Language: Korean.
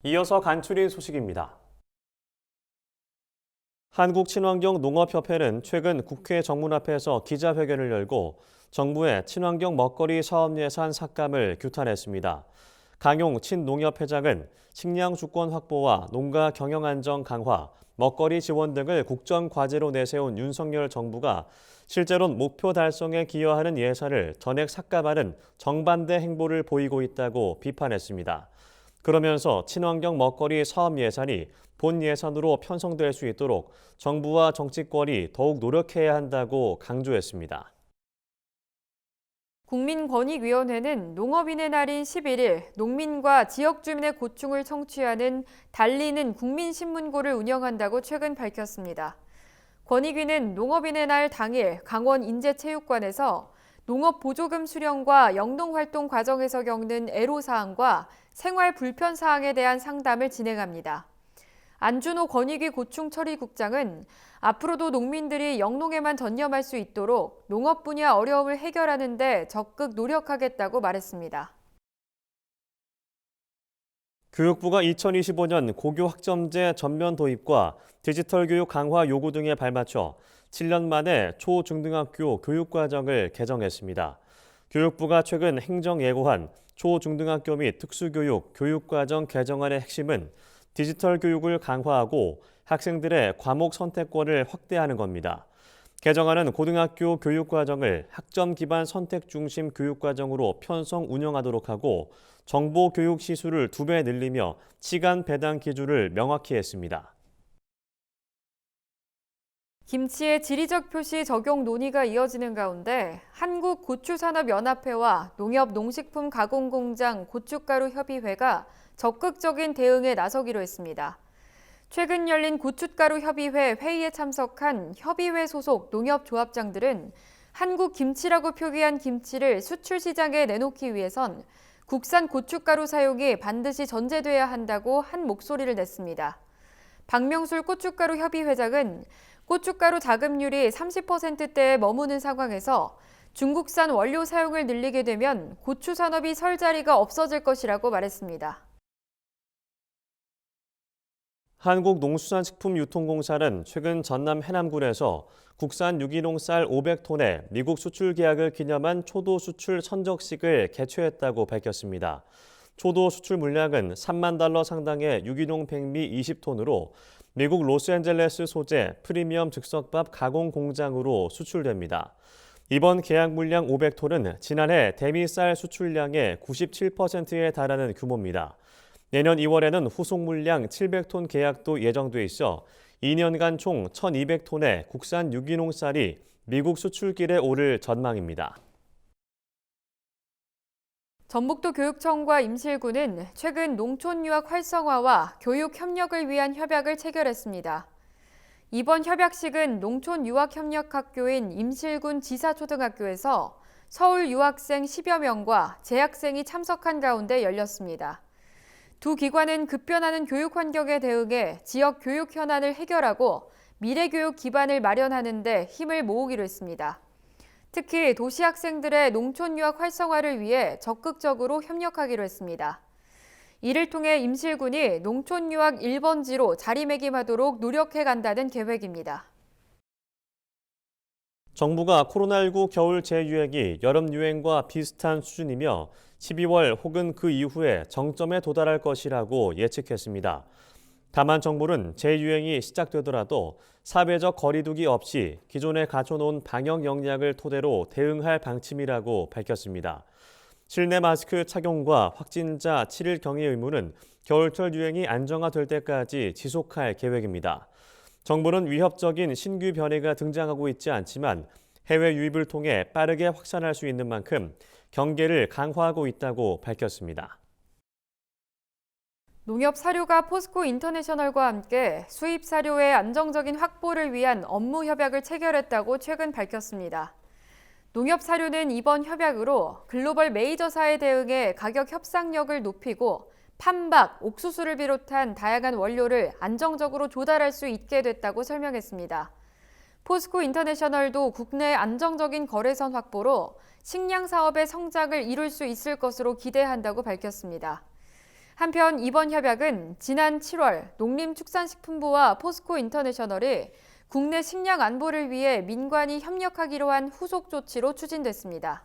이어서 간추린 소식입니다. 한국친환경농업협회는 최근 국회 정문 앞에서 기자회견을 열고 정부의 친환경 먹거리 사업 예산 삭감을 규탄했습니다. 강용 친농협회장은 식량 주권 확보와 농가 경영 안정 강화, 먹거리 지원 등을 국정 과제로 내세운 윤석열 정부가 실제로는 목표 달성에 기여하는 예산을 전액 삭감하는 정반대 행보를 보이고 있다고 비판했습니다. 그러면서 친환경 먹거리 사업 예산이 본 예산으로 편성될 수 있도록 정부와 정치권이 더욱 노력해야 한다고 강조했습니다. 국민권익위원회는 농업인의 날인 11일 농민과 지역 주민의 고충을 청취하는 달리는 국민신문고를 운영한다고 최근 밝혔습니다. 권익위는 농업인의 날 당일 강원 인제체육관에서 농업 보조금 수령과 영농활동 과정에서 겪는 애로사항과 생활 불편 사항에 대한 상담을 진행합니다. 안준호 권익위 고충처리국장은 앞으로도 농민들이 영농에만 전념할 수 있도록 농업 분야 어려움을 해결하는 데 적극 노력하겠다고 말했습니다. 교육부가 2025년 고교 학점제 전면 도입과 디지털 교육 강화 요구 등에 발맞춰 7년 만에 초중등학교 교육과정을 개정했습니다. 교육부가 최근 행정 예고한 초중등학교 및 특수교육 교육과정 개정안의 핵심은 디지털 교육을 강화하고 학생들의 과목 선택권을 확대하는 겁니다. 개정안은 고등학교 교육과정을 학점 기반 선택 중심 교육과정으로 편성 운영하도록 하고 정보 교육 시수를 2배 늘리며 시간 배당 기준을 명확히 했습니다. 김치의 지리적 표시 적용 논의가 이어지는 가운데 한국고추산업연합회와 농협농식품가공공장 고춧가루협의회가 적극적인 대응에 나서기로 했습니다. 최근 열린 고춧가루 협의회 회의에 참석한 협의회 소속 농협조합장들은 한국 김치라고 표기한 김치를 수출 시장에 내놓기 위해선 국산 고춧가루 사용이 반드시 전제돼야 한다고 한 목소리를 냈습니다. 박명술 고춧가루 협의회장은 고춧가루 자급률이 30%대에 머무는 상황에서 중국산 원료 사용을 늘리게 되면 고추 산업이 설 자리가 없어질 것이라고 말했습니다. 한국농수산식품유통공사는 최근 전남 해남군에서 국산 유기농 쌀 500톤의 미국 수출 계약을 기념한 초도 수출 선적식을 개최했다고 밝혔습니다. 초도 수출 물량은 3만 달러 상당의 유기농 백미 20톤으로 미국 로스앤젤레스 소재 프리미엄 즉석밥 가공 공장으로 수출됩니다. 이번 계약 물량 500톤은 지난해 대미쌀 수출량의 97%에 달하는 규모입니다. 내년 2월에는 후속 물량 700톤 계약도 예정돼 있어 2년간 총 1,200톤의 국산 유기농 쌀이 미국 수출길에 오를 전망입니다. 전북도 교육청과 임실군은 최근 농촌 유학 활성화와 교육 협력을 위한 협약을 체결했습니다. 이번 협약식은 농촌 유학협력학교인 임실군 지사초등학교에서 서울 유학생 10여 명과 재학생이 참석한 가운데 열렸습니다. 두 기관은 급변하는 교육 환경에 대응해 지역 교육 현안을 해결하고 미래 교육 기반을 마련하는 데 힘을 모으기로 했습니다. 특히 도시 학생들의 농촌 유학 활성화를 위해 적극적으로 협력하기로 했습니다. 이를 통해 임실군이 농촌 유학 1번지로 자리매김하도록 노력해 간다는 계획입니다. 정부가 코로나19 겨울 재유행이 여름 유행과 비슷한 수준이며 12월 혹은 그 이후에 정점에 도달할 것이라고 예측했습니다. 다만 정부는 재유행이 시작되더라도 사회적 거리두기 없이 기존에 갖춰놓은 방역 역량을 토대로 대응할 방침이라고 밝혔습니다. 실내 마스크 착용과 확진자 7일 격리 의무는 겨울철 유행이 안정화될 때까지 지속할 계획입니다. 정부는 위협적인 신규 변이가 등장하고 있지 않지만 해외 유입을 통해 빠르게 확산할 수 있는 만큼 경계를 강화하고 있다고 밝혔습니다. 농협 사료가 포스코 인터내셔널과 함께 수입 사료의 안정적인 확보를 위한 업무 협약을 체결했다고 최근 밝혔습니다. 농협 사료는 이번 협약으로 글로벌 메이저사에 대응해 가격 협상력을 높이고 판박, 옥수수를 비롯한 다양한 원료를 안정적으로 조달할 수 있게 됐다고 설명했습니다. 포스코 인터내셔널도 국내 안정적인 거래선 확보로 식량 사업의 성장을 이룰 수 있을 것으로 기대한다고 밝혔습니다. 한편 이번 협약은 지난 7월 농림축산식품부와 포스코 인터내셔널이 국내 식량 안보를 위해 민관이 협력하기로 한 후속 조치로 추진됐습니다.